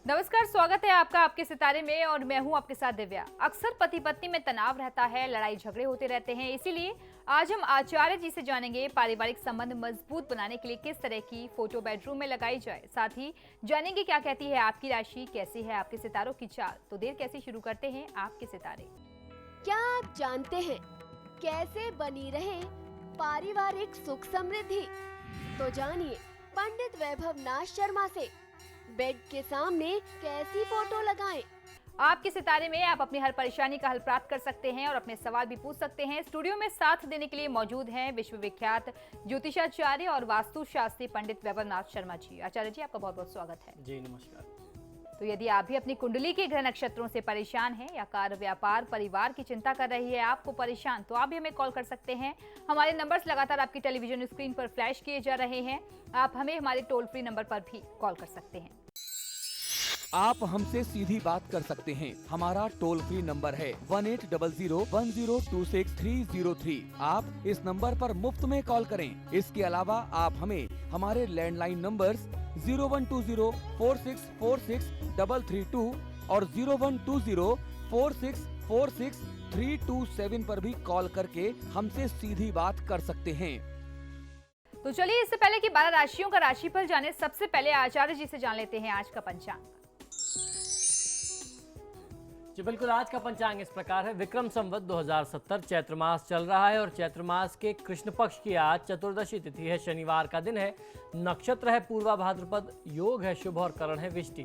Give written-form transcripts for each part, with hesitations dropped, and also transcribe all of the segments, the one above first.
नमस्कार, स्वागत है आपका आपके सितारे में और मैं हूं आपके साथ दिव्या। अक्सर पति पत्नी में तनाव रहता है, लड़ाई झगड़े होते रहते हैं। इसीलिए आज हम आचार्य जी से जानेंगे पारिवारिक संबंध मजबूत बनाने के लिए किस तरह की फोटो बेडरूम में लगाई जाए। साथ ही जानेंगे क्या कहती है आपकी राशि, कैसी है आपके सितारों की चाल। तो देर कैसे शुरू करते हैं आपके सितारे। क्या आप जानते हैं कैसे बनी रहे पारिवारिक सुख समृद्धि? तो जानिए पंडित वैभव नाथ शर्मा से बेड के सामने कैसी फोटो लगाएं। आपके सितारे में आप अपनी हर परेशानी का हल प्राप्त कर सकते हैं और अपने सवाल भी पूछ सकते हैं। स्टूडियो में साथ देने के लिए मौजूद हैं विश्वविख्यात ज्योतिषाचार्य और वास्तुशास्त्री पंडित वैभव नाथ शर्मा जी। आचार्य जी, आपका बहुत बहुत स्वागत है। जी नमस्कार। तो यदि आप भी अपनी कुंडली के ग्रह नक्षत्रों से परेशान हैं या कार्य, व्यापार, परिवार की चिंता कर रही है आपको परेशान, तो आप भी हमें कॉल कर सकते हैं। हमारे नंबर्स लगातार आपकी टेलीविजन स्क्रीन पर फ्लैश किए जा रहे हैं। आप हमें हमारे टोल फ्री नंबर पर भी कॉल कर सकते हैं। आप हमसे सीधी बात कर सकते हैं। हमारा टोल फ्री नंबर है 18001026 आप इस नंबर पर मुफ्त में कॉल करें। इसके अलावा आप हमें हमारे लैंडलाइन नंबर्स 0120464632 और 0120464632 पर भी कॉल करके हमसे सीधी बात कर सकते हैं। तो चलिए, इससे पहले कि 12 राशियों का राशिफल जाने, सबसे पहले आचार्य जी से जान लेते हैं आज का पंचांग। जी बिल्कुल, आज का पंचांग इस प्रकार है। विक्रम संवत 2070 चैत्र मास चल रहा है और चैत्र मास के कृष्ण पक्ष की आज चतुर्दशी तिथि है, शनिवार का दिन है। नक्षत्र है पूर्वा भाद्रपद, योग है शुभ और करण है विष्टि।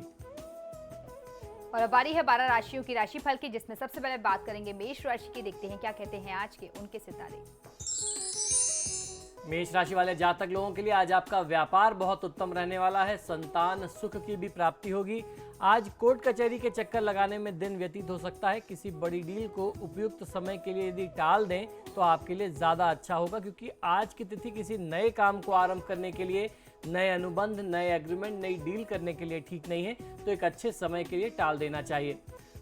और अब बारी है 12 राशियों की राशिफल की, जिसमें सबसे पहले बात करेंगे मेष राशि की। देखते हैं क्या कहते हैं आज के उनके सितारे। मेष राशि वाले जातक लोगों के लिए आज आपका व्यापार बहुत उत्तम रहने वाला है। संतान सुख की भी प्राप्ति होगी। आज कोर्ट कचहरी के चक्कर लगाने में दिन व्यतीत हो सकता है। किसी बड़ी डील को उपयुक्त समय के लिए यदि टाल दें तो आपके लिए ज़्यादा अच्छा होगा, क्योंकि आज की तिथि किसी नए काम को आरंभ करने के लिए, नए अनुबंध, नए एग्रीमेंट, नई डील करने के लिए ठीक नहीं है, तो एक अच्छे समय के लिए टाल देना चाहिए।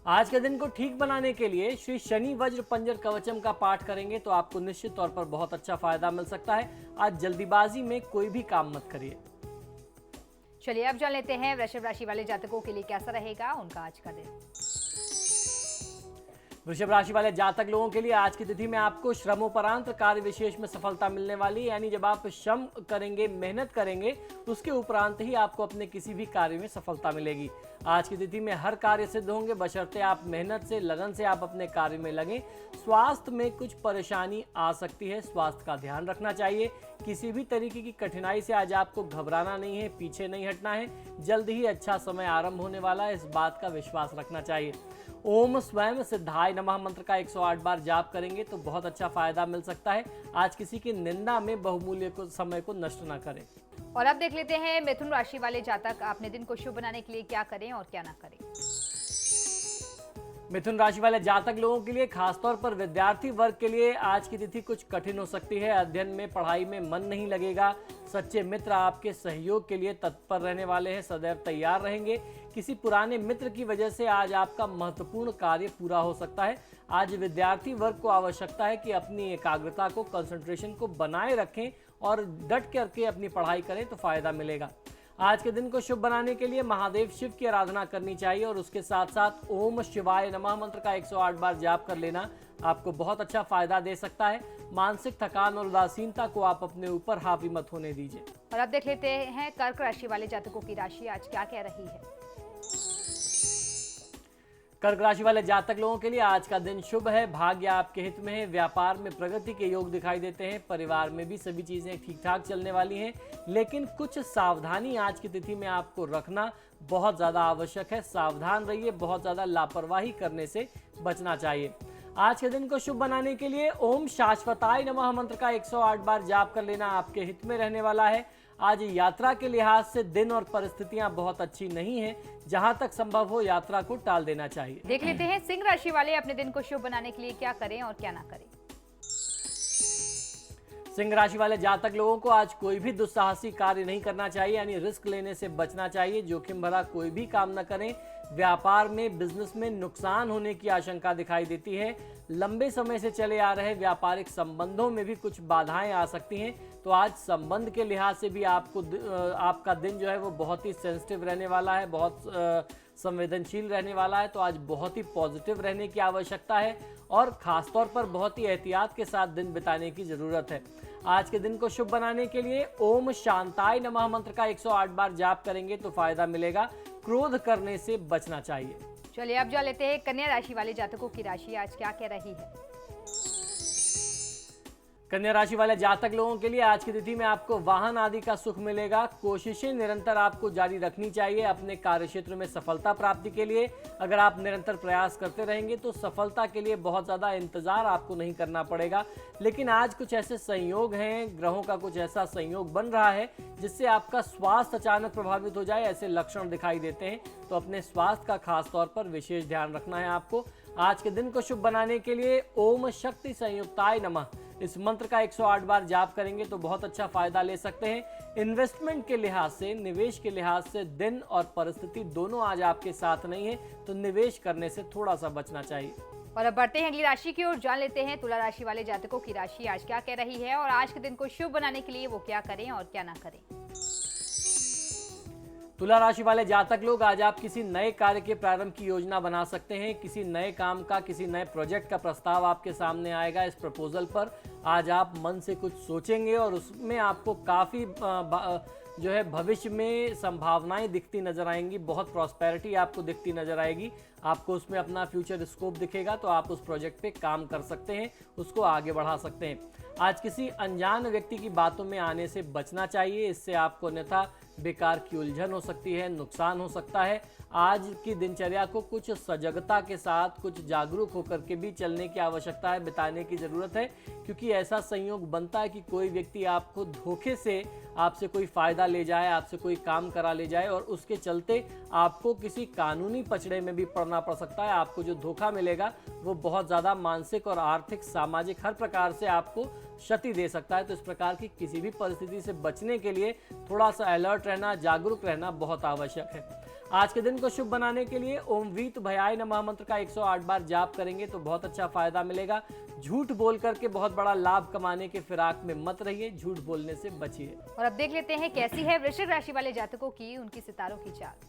आज के दिन को ठीक बनाने के लिए श्री शनि वज्र पंजर कवचम का पाठ करेंगे तो आपको निश्चित तौर पर बहुत अच्छा फायदा मिल सकता है। आज जल्दीबाजी में कोई भी काम मत करिए। चलिए अब जान लेते हैं वृषभ राशि वाले जातकों के लिए कैसा रहेगा उनका आज का दिन। वृषभ राशि वाले जातक लोगों के लिए आज की तिथि में आपको श्रमोपरांत कार्य विशेष में सफलता मिलने वाली है। यानी जब आप श्रम करेंगे, मेहनत करेंगे, उसके उपरांत ही आपको अपने किसी भी कार्य में सफलता मिलेगी। आज की तिथि में हर कार्य सिद्ध होंगे, बशर्ते आप मेहनत से, लगन से आप अपने कार्य में लगें। स्वास्थ्य में कुछ परेशानी आ सकती है, स्वास्थ्य का ध्यान रखना चाहिए। किसी भी तरीके की कठिनाई से आज आपको घबराना नहीं है, पीछे नहीं हटना है। जल्द ही अच्छा समय आरंभ होने वाला है, इस बात का विश्वास रखना चाहिए। ओम स्वयं सिद्धाय नमः मंत्र का 108 बार जाप करेंगे तो बहुत अच्छा फायदा मिल सकता है। आज किसी की निंदा में बहुमूल्य समय को नष्ट ना करें। और अब देख लेते हैं मिथुन राशि वाले जातक अपने दिन को शुभ बनाने के लिए क्या करें और क्या ना करें। मिथुन राशि वाले जातक लोगों के लिए, खासतौर पर विद्यार्थी वर्ग के लिए आज की तिथि कुछ कठिन हो सकती है। अध्ययन में, पढ़ाई में मन नहीं लगेगा। सच्चे मित्र आपके सहयोग के लिए तत्पर रहने वाले हैं, सदैव तैयार रहेंगे। किसी पुराने मित्र की वजह से आज आपका महत्वपूर्ण कार्य पूरा हो सकता है। आज विद्यार्थी वर्ग को आवश्यकता है कि अपनी एकाग्रता को, कंसंट्रेशन को बनाए रखें और डट करके अपनी पढ़ाई करें तो फायदा मिलेगा। आज के दिन को शुभ बनाने के लिए महादेव शिव की आराधना करनी चाहिए और उसके साथ साथ ओम शिवाय नमः मंत्र का 108 बार जाप कर लेना आपको बहुत अच्छा फायदा दे सकता है। मानसिक थकान और उदासीनता को आप अपने ऊपर हावी मत होने दीजिए। और अब देख लेते हैं कर्क राशि वाले जातकों की राशि आज क्या कह रही है। कर्क राशि वाले जातक लोगों के लिए आज का दिन शुभ है। भाग्य आपके हित में है। व्यापार में प्रगति के योग दिखाई देते हैं। परिवार में भी सभी चीजें ठीक ठाक चलने वाली हैं, लेकिन कुछ सावधानी आज की तिथि में आपको रखना बहुत ज्यादा आवश्यक है। सावधान रहिए, बहुत ज्यादा लापरवाही करने से बचना चाहिए। आज के दिन को शुभ बनाने के लिए ओम शाश्वताय नमः मंत्र का 108 बार जाप कर लेना आपके हित में रहने वाला है। आज यात्रा के लिहाज से दिन और परिस्थितियां बहुत अच्छी नहीं हैं। जहां तक संभव हो यात्रा को टाल देना चाहिए। देख लेते हैं सिंह राशि वाले अपने दिन को शुभ बनाने के लिए क्या करें और क्या ना करें। सिंह राशि वाले जातक लोगों को आज कोई भी दुस्साहसी कार्य नहीं करना चाहिए, यानी रिस्क लेने से बचना चाहिए। जोखिम भरा कोई भी काम न करें। व्यापार में, बिजनेस में नुकसान होने की आशंका दिखाई देती है। लंबे समय से चले आ रहे व्यापारिक संबंधों में भी कुछ बाधाएं आ सकती हैं। तो आज संबंध के लिहाज से भी आपका दिन जो है वो बहुत ही सेंसिटिव रहने वाला है, बहुत संवेदनशील रहने वाला है, तो आज बहुत ही पॉजिटिव रहने की आवश्यकता है और खासतौर पर बहुत ही एहतियात के साथ दिन बिताने की जरूरत है। आज के दिन को शुभ बनाने के लिए ओम शांताय नमः मंत्र का 108 बार जाप करेंगे तो फायदा मिलेगा। क्रोध करने से बचना चाहिए। चलिए अब जान लेते हैं कन्या राशि वाले जातकों की राशि आज क्या कह रही है। कन्या राशि वाले जातक लोगों के लिए आज की तिथि में आपको वाहन आदि का सुख मिलेगा। कोशिशें निरंतर आपको जारी रखनी चाहिए अपने कार्यक्षेत्र में सफलता प्राप्ति के लिए। अगर आप निरंतर प्रयास करते रहेंगे तो सफलता के लिए बहुत ज़्यादा इंतजार आपको नहीं करना पड़ेगा। लेकिन आज कुछ ऐसे संयोग हैं, ग्रहों का कुछ ऐसा संयोग बन रहा है जिससे आपका स्वास्थ्य अचानक प्रभावित हो जाए, ऐसे लक्षण दिखाई देते हैं। तो अपने स्वास्थ्य का खास तौर पर विशेष ध्यान रखना है आपको। आज के दिन को शुभ बनाने के लिए ओम शक्ति संयुक्ताय नमः इस मंत्र का 108 बार जाप करेंगे तो बहुत अच्छा फायदा ले सकते हैं। इन्वेस्टमेंट के लिहाज से, निवेश के लिहाज से दिन और परिस्थिति दोनों आज आपके साथ नहीं है, तो निवेश करने से थोड़ा सा बचना चाहिए। और अब बढ़ते हैं अगली राशि की ओर, जान लेते हैं तुला राशि वाले जातकों की राशि आज क्या कह रही है और आज के दिन को शुभ बनाने के लिए वो क्या करें और क्या ना करें। तुला राशि वाले जातक लोग, आज आप किसी नए कार्य के प्रारंभ की योजना बना सकते हैं। किसी नए काम का, किसी नए प्रोजेक्ट का प्रस्ताव आपके सामने आएगा। इस प्रपोजल पर आज आप मन से कुछ सोचेंगे और उसमें आपको काफ़ी जो है भविष्य में संभावनाएं दिखती नजर आएंगी। बहुत प्रॉस्पेरिटी आपको दिखती नजर आएगी। आपको उसमें अपना फ्यूचर स्कोप दिखेगा तो आप उस प्रोजेक्ट पे काम कर सकते हैं, उसको आगे बढ़ा सकते हैं। आज किसी अनजान व्यक्ति की बातों में आने से बचना चाहिए, इससे आपको अन्यथा बेकार की उलझन हो सकती है, नुकसान हो सकता है। आज की दिनचर्या को कुछ सजगता के साथ, कुछ जागरूक होकर के भी चलने की आवश्यकता है, बिताने की ज़रूरत है, क्योंकि ऐसा संयोग बनता है कि कोई व्यक्ति आपको धोखे से आपसे कोई फ़ायदा ले जाए, आपसे कोई काम करा ले जाए और उसके चलते आपको किसी कानूनी पचड़े में भी पड़ना पड़ सकता है। आपको जो धोखा मिलेगा वो बहुत ज़्यादा मानसिक और आर्थिक, सामाजिक हर प्रकार से आपको क्षति दे सकता है। तो इस प्रकार की किसी भी परिस्थिति से बचने के लिए थोड़ा सा अलर्ट रहना, जागरूक रहना बहुत आवश्यक है। आज के दिन को शुभ बनाने के लिए ओम वीत भयाय नमः मंत्र का 108 बार जाप करेंगे तो बहुत अच्छा फायदा मिलेगा। झूठ बोल करके बहुत बड़ा लाभ कमाने के फिराक में मत रहिए, झूठ बोलने से बचिए। और अब देख लेते हैं कैसी है वृश्चिक राशि वाले जातकों की, उनकी सितारों की चाल।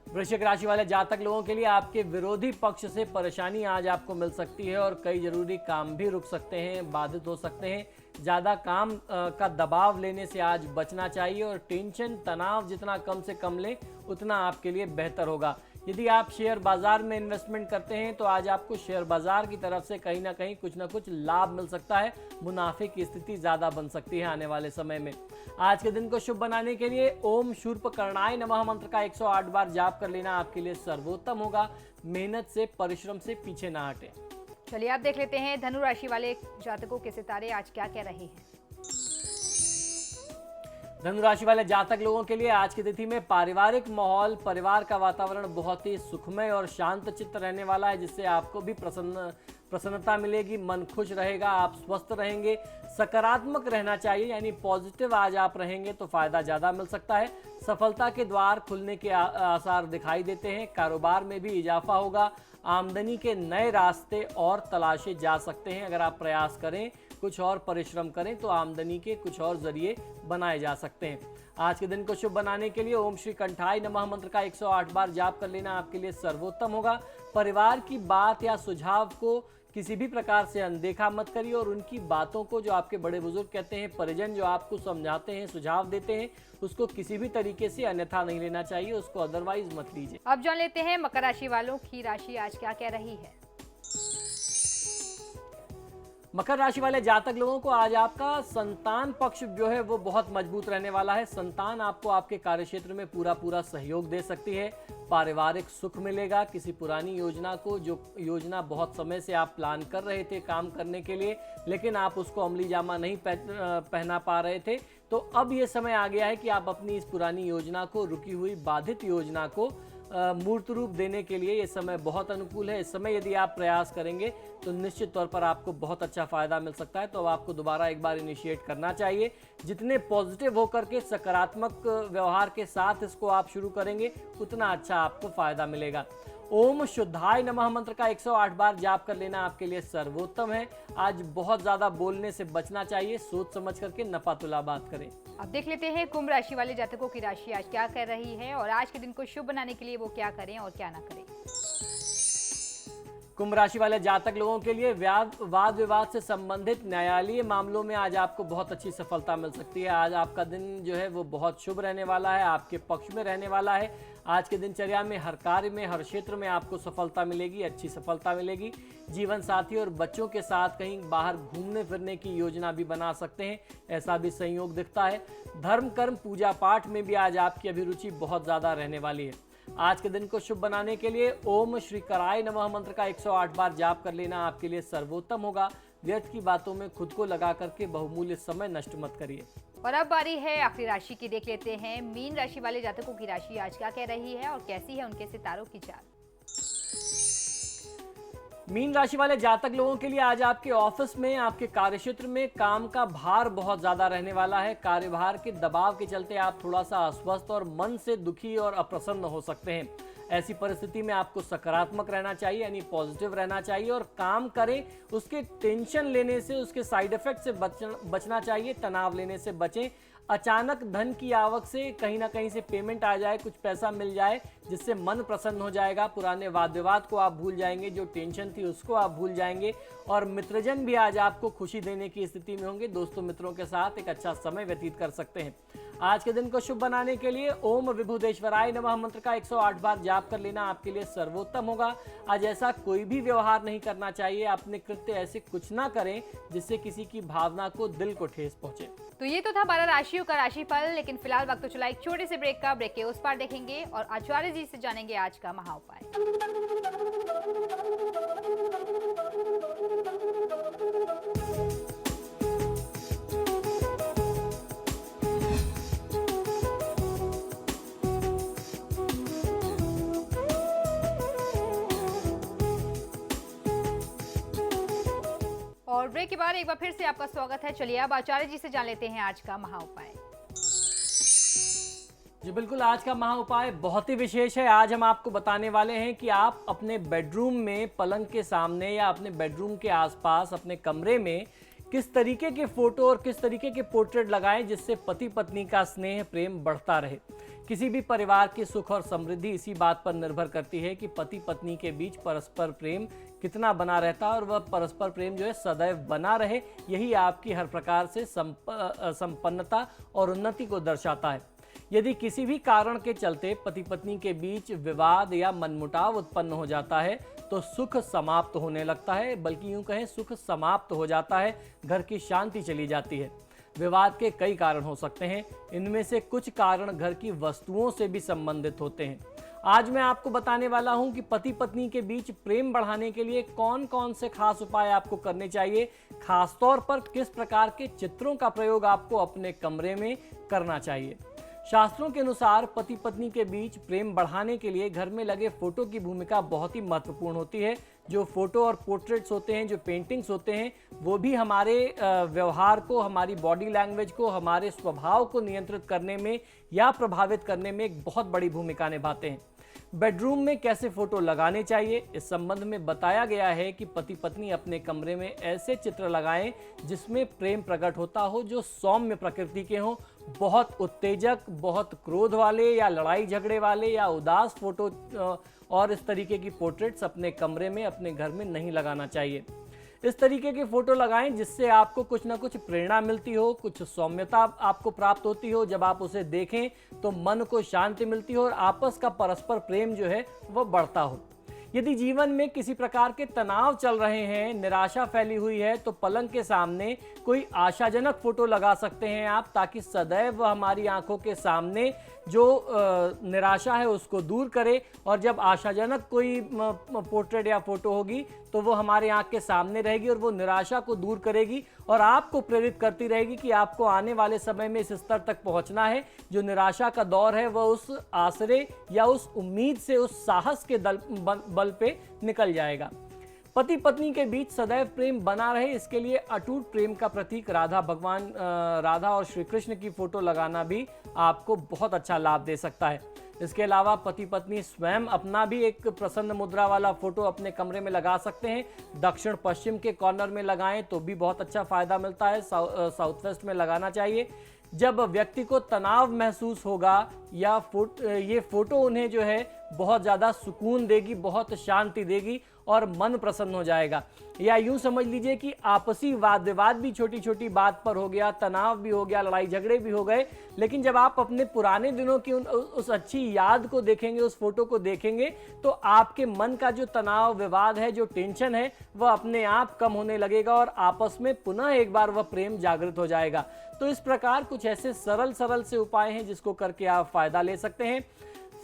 वृश्चिक राशि वाले जातक लोगों के लिए आपके विरोधी पक्ष से परेशानी आज आपको मिल सकती है और कई जरूरी काम भी रुक सकते हैं, बाधित हो सकते हैं। ज़्यादा काम का दबाव लेने से आज बचना चाहिए और टेंशन, तनाव जितना कम से कम लें उतना आपके लिए बेहतर होगा। यदि आप शेयर बाजार में इन्वेस्टमेंट करते हैं तो आज आपको शेयर बाजार की तरफ से कहीं ना कहीं कुछ ना कुछ लाभ मिल सकता है, मुनाफे की स्थिति ज़्यादा बन सकती है आने वाले समय में। आज के दिन को शुभ बनाने के लिए ओम शूर्पकर्णाय नमः मंत्र का 108 बार जाप कर लेना आपके लिए सर्वोत्तम होगा। मेहनत से, परिश्रम से पीछे ना हटें। चलिए आप देख लेते हैं धनु राशि वाले जातकों के सितारे आज क्या कह रहे हैं। धनु राशि वाले जातक लोगों के लिए आज की तिथि में पारिवारिक माहौल, परिवार का वातावरण बहुत ही सुखमय और शांत चित्त रहने वाला है, जिससे आपको भी प्रसन्नता मिलेगी, मन खुश रहेगा, आप स्वस्थ रहेंगे। सकारात्मक रहना चाहिए, यानी पॉजिटिव आज आप रहेंगे तो फायदा ज़्यादा मिल सकता है। सफलता के द्वार खुलने के आसार दिखाई देते हैं। कारोबार में भी इजाफा होगा। आमदनी के नए रास्ते और तलाशे जा सकते हैं। अगर आप प्रयास करें, कुछ और परिश्रम करें तो आमदनी के कुछ और जरिए बनाए जा सकते हैं। आज के दिन को शुभ बनाने के लिए ओम श्री कंठाय नमः मंत्र का 108 बार जाप कर लेना आपके लिए सर्वोत्तम होगा। परिवार की बात या सुझाव को किसी भी प्रकार से अनदेखा मत करिए और उनकी बातों को, जो आपके बड़े बुजुर्ग कहते हैं, परिजन जो आपको समझाते हैं, सुझाव देते हैं, उसको किसी भी तरीके से अन्यथा नहीं लेना चाहिए, उसको अदरवाइज मत लीजिए। अब जान लेते हैं मकर राशि वालों की राशि आज क्या कह रही है। मकर राशि वाले जातक लोगों को आज आपका संतान पक्ष जो है वो बहुत मजबूत रहने वाला है। संतान आपको आपके कार्यक्षेत्र में पूरा सहयोग दे सकती है। पारिवारिक सुख मिलेगा। किसी पुरानी योजना को, जो योजना बहुत समय से आप प्लान कर रहे थे काम करने के लिए, लेकिन आप उसको अमली जामा नहीं पहना पा रहे थे, तो अब ये समय आ गया है कि आप अपनी इस पुरानी योजना को, रुकी हुई बाधित योजना को मूर्त रूप देने के लिए ये समय बहुत अनुकूल है। इस समय यदि आप प्रयास करेंगे तो निश्चित तौर पर आपको बहुत अच्छा फायदा मिल सकता है। तो अब आपको दोबारा एक बार इनिशिएट करना चाहिए। जितने पॉजिटिव होकर के सकारात्मक व्यवहार के साथ इसको आप शुरू करेंगे उतना अच्छा आपको फायदा मिलेगा। ओम शुद्धाय नमः मंत्र का 108 बार जाप कर लेना आपके लिए सर्वोत्तम है। आज बहुत ज्यादा बोलने से बचना चाहिए, सोच समझ करके नपातुला बात करें। अब देख लेते हैं कुंभ राशि वाले जातकों की राशि आज क्या कर रही है और आज के दिन को शुभ बनाने के लिए वो क्या करें और क्या ना करें। कुंभ राशि वाले जातक लोगों के लिए वाद विवाद से संबंधित न्यायालयीय मामलों में आज आपको बहुत अच्छी सफलता मिल सकती है। आज आपका दिन जो है वो बहुत शुभ रहने वाला है, आपके पक्ष में रहने वाला है। आज के दिनचर्या में हर कार्य में, हर क्षेत्र में आपको सफलता मिलेगी, अच्छी सफलता मिलेगी। जीवन साथी और बच्चों के साथ कहीं बाहर घूमने फिरने की योजना भी बना सकते हैं, ऐसा भी संयोग दिखता है। धर्म कर्म पूजा पाठ में भी आज आपकी अभिरुचि बहुत ज्यादा रहने वाली है। आज के दिन को शुभ बनाने के लिए ओम श्री कराय नमः मंत्र का 108 बार जाप कर लेना आपके लिए सर्वोत्तम होगा। व्यर्थ की बातों में खुद को लगा करके बहुमूल्य समय नष्ट मत करिए। और अब बारी है आखिरी राशि की, देख लेते हैं मीन राशि वाले जातकों की राशि आज क्या कह रही है और कैसी है उनके सितारों की चाल। मीन राशि वाले जातक लोगों के लिए आज आपके ऑफिस में, आपके कार्यक्षेत्र में काम का भार बहुत ज्यादा रहने वाला है। कार्यभार के दबाव के चलते आप थोड़ा सा अस्वस्थ और मन से दुखी और अप्रसन्न हो सकते हैं। ऐसी परिस्थिति में आपको सकारात्मक रहना चाहिए, यानी पॉजिटिव रहना चाहिए और काम करें। उसके टेंशन लेने से, उसके साइड इफेक्ट से बचना चाहिए, तनाव लेने से बचें। अचानक धन की आवक से कहीं ना कहीं से पेमेंट आ जाए, कुछ पैसा मिल जाए जिससे मन प्रसन्न हो जाएगा। पुराने वाद विवाद को आप भूल जाएंगे, जो टेंशन थी उसको आप भूल जाएंगे और मित्रजन भी आज आपको खुशी देने की स्थिति में होंगे। दोस्तों मित्रों के साथ एक अच्छा समय व्यतीत कर सकते हैं। आज के दिन को शुभ बनाने के लिए ओम विभुदेश्वराय नमः मंत्र का 108 बार जाप कर लेना आपके लिए सर्वोत्तम होगा। आज ऐसा कोई भी व्यवहार नहीं करना चाहिए, अपने कृत्य ऐसे कुछ ना करें जिससे किसी की भावना को, दिल को ठेस पहुंचे। तो ये तो था 12 राशियों का राशिफल, लेकिन फिलहाल वक्त तो चला एक छोटे से ब्रेक का। ब्रेक के उस पार देखेंगे और आचार्य जी से जानेंगे आज का महाउपाय। और ब्रेक के बाद एक बार फिर से आपका स्वागत है। चलिए अब आचार्य जी से जान लेते हैं आज का महाउपाय। जी बिल्कुल, आज का महाउपाय बहुत ही विशेष है। आज हम आपको बताने वाले हैं कि आप अपने बेडरूम में, पलंग के सामने या अपने बेडरूम के आसपास, अपने कमरे में किस तरीके के फोटो और किस तरीके के पोर्ट्रेट लगाएं जिससे पति पत्नी का स्नेह प्रेम बढ़ता रहे। किसी भी परिवार की सुख और समृद्धि इसी बात पर निर्भर करती है कि पति पत्नी के बीच परस्पर प्रेम कितना बना रहता है और वह परस्पर प्रेम जो है सदैव बना रहे। यही आपकी हर प्रकार से संपन्नता और उन्नति को दर्शाता है। यदि किसी भी कारण के चलते पति पत्नी के बीच विवाद या मनमुटाव उत्पन्न हो जाता है तो सुख समाप्त होने लगता है, बल्कि यूं कहें सुख समाप्त हो जाता है, घर की शांति चली जाती है। विवाद के कई कारण हो सकते हैं, इनमें से कुछ कारण घर की वस्तुओं से भी संबंधित होते हैं। आज मैं आपको बताने वाला हूं कि पति पत्नी के बीच प्रेम बढ़ाने के लिए कौन कौन से खास उपाय आपको करने चाहिए, खासतौर पर किस प्रकार के चित्रों का प्रयोग आपको अपने कमरे में करना चाहिए। शास्त्रों के अनुसार पति पत्नी के बीच प्रेम बढ़ाने के लिए घर में लगे फोटो की भूमिका बहुत ही महत्वपूर्ण होती है। जो फोटो और पोर्ट्रेट्स होते हैं, जो पेंटिंग्स होते हैं, वो भी हमारे व्यवहार को, हमारी बॉडी लैंग्वेज को, हमारे स्वभाव को नियंत्रित करने में या प्रभावित करने में एक बहुत बड़ी भूमिका निभाते हैं। बेडरूम में कैसे फोटो लगाने चाहिए, इस संबंध में बताया गया है कि पति पत्नी अपने कमरे में ऐसे चित्र लगाएं जिसमें प्रेम प्रकट होता हो, जो सौम्य प्रकृति के हों। बहुत उत्तेजक, बहुत क्रोध वाले या लड़ाई झगड़े वाले या उदास फोटो और इस तरीके की पोर्ट्रेट्स अपने कमरे में, अपने घर में नहीं लगाना चाहिए। इस तरीके के फोटो लगाएं जिससे आपको कुछ ना कुछ प्रेरणा मिलती हो, कुछ सौम्यता आपको प्राप्त होती हो। जब आप उसे देखें तो मन को शांति मिलती हो और आपस का परस्पर प्रेम जो है वह बढ़ता हो। यदि जीवन में किसी प्रकार के तनाव चल रहे हैं, निराशा फैली हुई है, तो पलंग के सामने कोई आशाजनक फोटो लगा सकते हैं आप, ताकि सदैव हमारी आंखों के सामने जो निराशा है उसको दूर करे। और जब आशाजनक कोई पोर्ट्रेट या फोटो होगी तो वो हमारे आंख के सामने रहेगी और वो निराशा को दूर करेगी और आपको प्रेरित करती रहेगी कि आपको आने वाले समय में इस स्तर तक पहुंचना है। जो निराशा का दौर है वह उस आसरे या उस उम्मीद से, उस साहस के बल पे निकल जाएगा। पति पत्नी के बीच सदैव प्रेम बना रहे, इसके लिए अटूट प्रेम का प्रतीक राधा और श्री कृष्ण की फोटो लगाना भी आपको बहुत अच्छा लाभ दे सकता है। इसके अलावा पति पत्नी स्वयं अपना भी एक प्रसन्न मुद्रा वाला फोटो अपने कमरे में लगा सकते हैं। दक्षिण पश्चिम के कॉर्नर में लगाएं तो भी बहुत अच्छा फायदा मिलता है। साउथ वेस्ट में लगाना चाहिए। जब व्यक्ति को तनाव महसूस होगा या ये फोटो उन्हें जो है बहुत ज़्यादा सुकून देगी, बहुत शांति देगी और मन प्रसन्न हो जाएगा। या यूं समझ लीजिए कि आपसी वाद विवाद भी छोटी छोटी बात पर हो गया, तनाव भी हो गया, लड़ाई झगड़े भी हो गए, लेकिन जब आप अपने पुराने दिनों की उस अच्छी याद को देखेंगे, उस फोटो को देखेंगे, तो आपके मन का जो तनाव विवाद है, जो टेंशन है, वह अपने आप कम होने लगेगा और आपस में पुनः एक बार वह प्रेम जागृत हो जाएगा। तो इस प्रकार कुछ ऐसे सरल से उपाय हैं जिसको करके आप फायदा ले सकते हैं।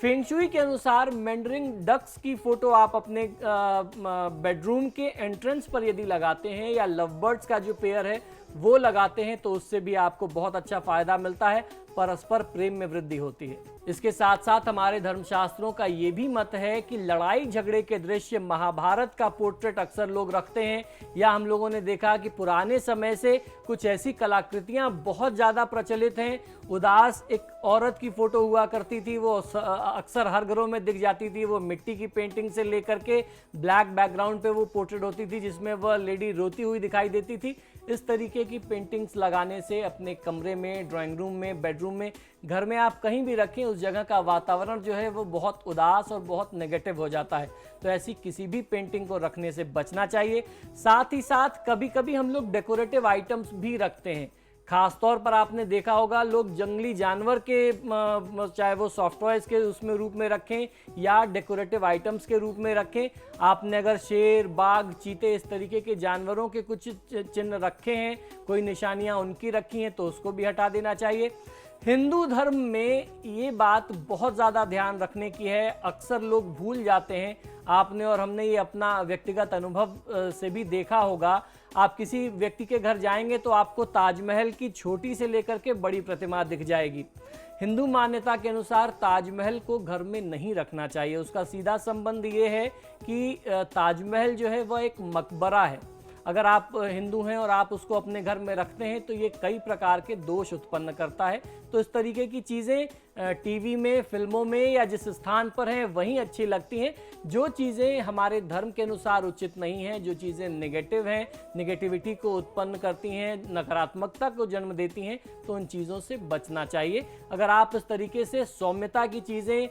फेंग शुई के अनुसार मैंडरिन डक्स की फोटो आप अपने बेडरूम के एंट्रेंस पर यदि लगाते हैं या लव बर्ड्स का जो पेयर है वो लगाते हैं तो उससे भी आपको बहुत अच्छा फायदा मिलता है, परस्पर प्रेम में वृद्धि होती है। इसके साथ साथ हमारे धर्मशास्त्रों का ये भी मत है कि लड़ाई झगड़े के दृश्य, महाभारत का पोर्ट्रेट अक्सर लोग रखते हैं, या हम लोगों ने देखा कि पुराने समय से कुछ ऐसी कलाकृतियां बहुत ज़्यादा प्रचलित हैं। उदास एक औरत की फोटो हुआ करती थी, वो अक्सर हर घरों में दिख जाती थी। वो मिट्टी की पेंटिंग से लेकर के ब्लैक बैकग्राउंड पे वो पोर्ट्रेट होती थी जिसमें वह लेडी रोती हुई दिखाई देती थी। इस तरीके की पेंटिंग्स लगाने से अपने कमरे में, ड्राइंग रूम में, बेडरूम में, घर में आप कहीं भी रखें, उस जगह का वातावरण जो है वो बहुत उदास और बहुत नेगेटिव हो जाता है। तो ऐसी किसी भी पेंटिंग को रखने से बचना चाहिए। साथ ही साथ कभी कभी हम लोग डेकोरेटिव आइटम्स भी रखते हैं। खास तौर पर आपने देखा होगा लोग जंगली जानवर के, चाहे वो सॉफ्ट टॉयज के उसमें रूप में रखें या डेकोरेटिव आइटम्स के रूप में रखें। आपने अगर शेर, बाघ, चीते इस तरीके के जानवरों के कुछ चिन्ह रखे हैं, कोई निशानियां उनकी रखी हैं, तो उसको भी हटा देना चाहिए। हिंदू धर्म में ये बात बहुत ज़्यादा ध्यान रखने की है, अक्सर लोग भूल जाते हैं। आपने और हमने ये अपना व्यक्तिगत अनुभव से भी देखा होगा। आप किसी व्यक्ति के घर जाएंगे तो आपको ताजमहल की छोटी से लेकर के बड़ी प्रतिमा दिख जाएगी। हिंदू मान्यता के अनुसार ताजमहल को घर में नहीं रखना चाहिए। उसका सीधा संबंध ये है कि ताजमहल जो है वह एक मकबरा है। अगर आप हिंदू हैं और आप उसको अपने घर में रखते हैं तो ये कई प्रकार के दोष उत्पन्न करता है। तो इस तरीके की चीज़ें टीवी में, फिल्मों में या जिस स्थान पर हैं वहीं अच्छी लगती हैं। जो चीज़ें हमारे धर्म के अनुसार उचित नहीं हैं, जो चीज़ें नेगेटिव हैं, नेगेटिविटी को उत्पन्न करती हैं, नकारात्मकता को जन्म देती हैं, तो उन चीज़ों से बचना चाहिए। अगर आप इस तरीके से सौम्यता की चीज़ें,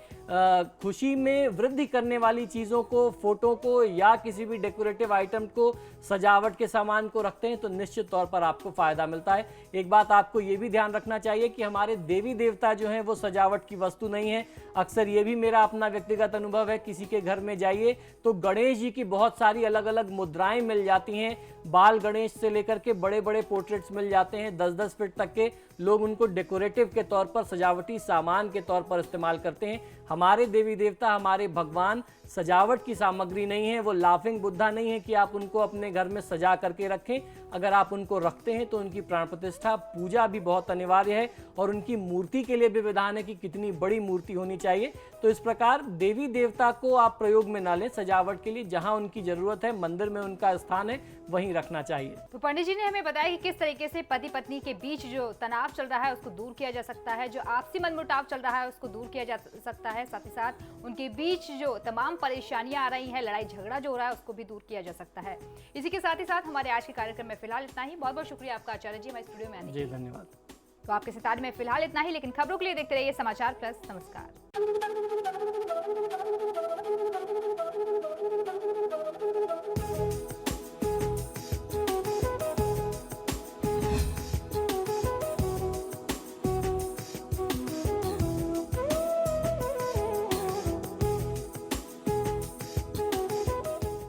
खुशी में वृद्धि करने वाली चीज़ों को, फोटो को या किसी भी डेकोरेटिव आइटम को, सजावट के सामान को रखते हैं तो निश्चित तौर पर आपको फ़ायदा मिलता है। एक बात आपको ये भी ध्यान रखना चाहिए कि हमारे देवी देवता जो हैं वो सजावट की वस्तु नहीं है। अक्सर ये भी मेरा अपना व्यक्तिगत अनुभव है, किसी के घर में जाइए तो गणेश जी की बहुत सारी अलग अलग मुद्राएं मिल जाती हैं। बाल गणेश से लेकर के बड़े बड़े पोर्ट्रेट्स मिल जाते हैं 10-10 फीट तक के। लोग उनको डेकोरेटिव के तौर पर, सजावटी सामान के तौर पर इस्तेमाल करते हैं। हमारे देवी देवता, हमारे भगवान सजावट की सामग्री नहीं है। वो लाफिंग बुद्धा नहीं है कि आप उनको अपने घर में सजा करके रखें। अगर आप उनको रखते हैं तो उनकी प्राण प्रतिष्ठा, पूजा भी बहुत अनिवार्य है और उनकी मूर्ति के लिए भी विधान है कि कितनी बड़ी मूर्ति होनी चाहिए। तो इस प्रकार देवी देवता को आप प्रयोग में ना लें, सजावट के लिए जहां उनकी जरूरत है, मंदिर में उनका स्थान है, वहीं रखना चाहिए। तो पंडित जी ने हमें बताया कि किस तरीके से पति पत्नी के बीच जो तनाव चल रहा है उसको दूर किया जा सकता है, जो आपसी मनमुटाव चल रहा है उसको दूर किया जा सकता है, साथ ही साथ उनके बीच जो तमाम परेशानियां आ रही हैं, लड़ाई झगड़ा जो हो रहा है उसको भी दूर किया जा सकता है। इसी के साथ ही साथ हमारे आज के कार्यक्रम में फिलहाल इतना ही। बहुत बहुत शुक्रिया आपका आचार्य जी हमारे स्टूडियो में आने के लिए। जी धन्यवाद। तो आपके सितारे में फिलहाल इतना ही, लेकिन खबरों के लिए देखते रहिए समाचार प्लस। नमस्कार।